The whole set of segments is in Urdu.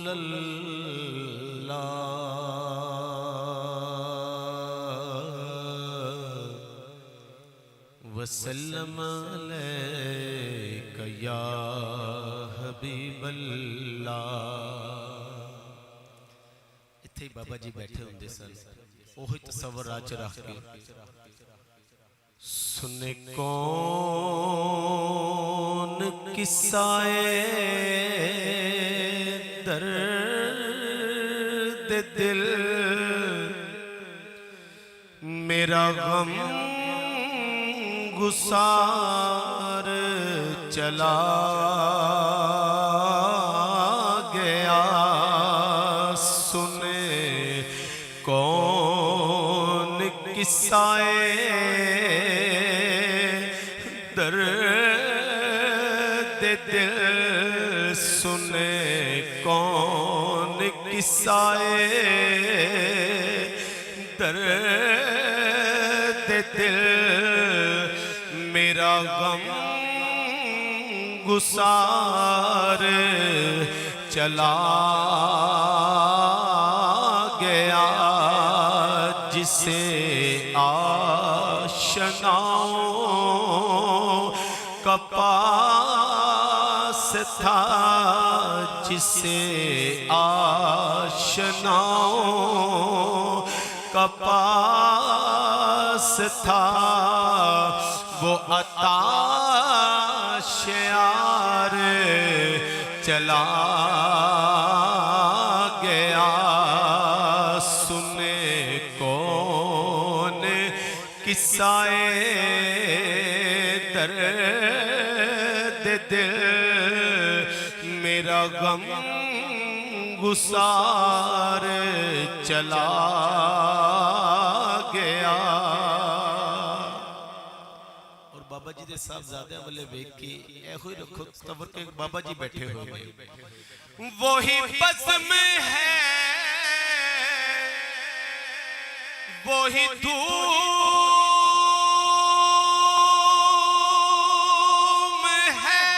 رسول اللہ وسلم علیک یا حبیب اللہ۔ اتھے بابا جی بیٹھے ہوندے سن، وہی تصور آج رکھ کے سنے کون قصہ درد دل، میرا غم گسار چلا گیا، سنے کون قصہ درد دل، سنے کون قصہ درد دل، میرا غم گسار چلا گیا، جسے آشناؤں کا پاس تھا، جسے آشناؤں کا پاس تھا، وہ عطا شعار چلا گیا، سنے کون قصہ درد دل، میرا غم گسار چلا گیا۔ اور بابا جی دے صاحبزادے والے بیک کی اے ہوئی رکھو تصور کے بابا جی بیٹھے ہوئے، وہی بزم ہے وہی دھوم ہے،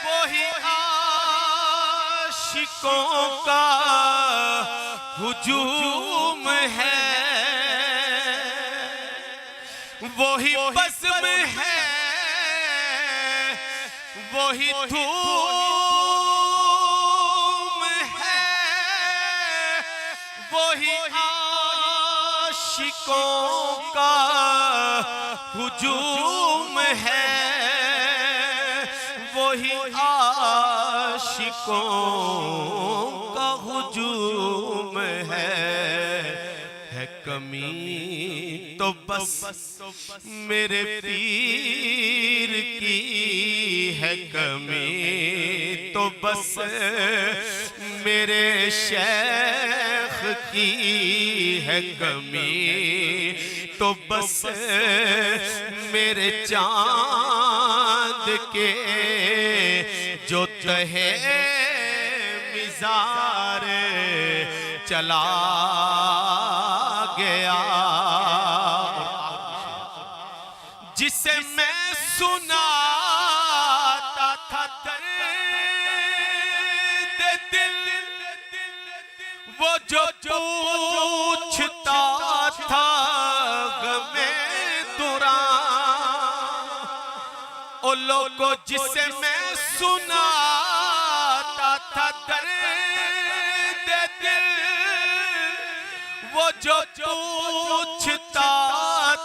وہی عاشقوں کا ہجوم ہے، وہی بزم ہے وہی دھوم ہے، وہی عاشقوں کا ہجوم ہے، وہی عاشقوں کا ہجوم ہے کمی تو بس میرے پیر کی ہے کمی تو بس میرے شیخ کی ہے کمی تو بس میرے چاند کے جو تہے مزار چلا گیا، جسے میں سناتا تھا درد دل، وہ جو پوچھتا تھا غم دوران، او لوگو جسے میں سناتا تھا درد دل، وہ جو پوچھتا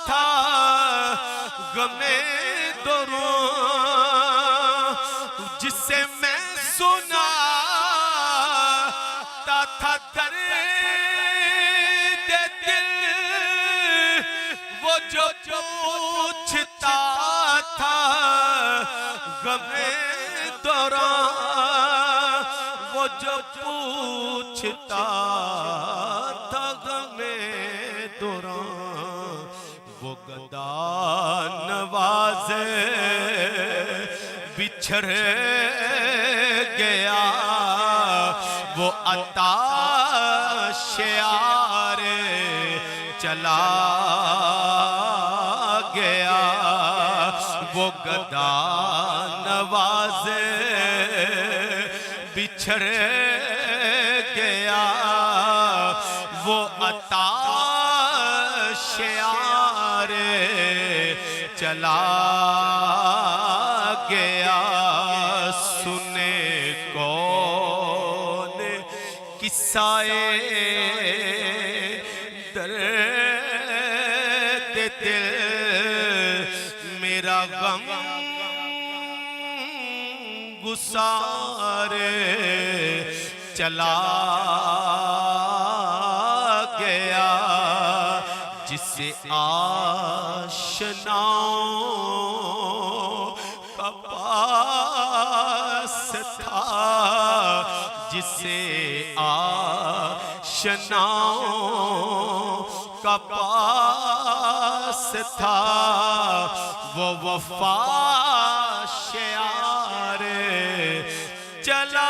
تھا غم دوران، جسے میں سناتا تھا درد دل، وہ جو پوچھتا تھا غم دوران، وہ جو پوچھتا تھا غم دوران، وہ گدا نواز بچھڑ گیا، وہ عطا شعار چلا گیا، وہ گدا نواز بچھڑ گیا وہ عطا شیار چلا گیا سنے کون قصہ درد دل میرا غم گسار چلا گیا جسے آشناؤں کا پاس تھا جسے آشناؤں کا پاس تھا وہ وفا شیار چلا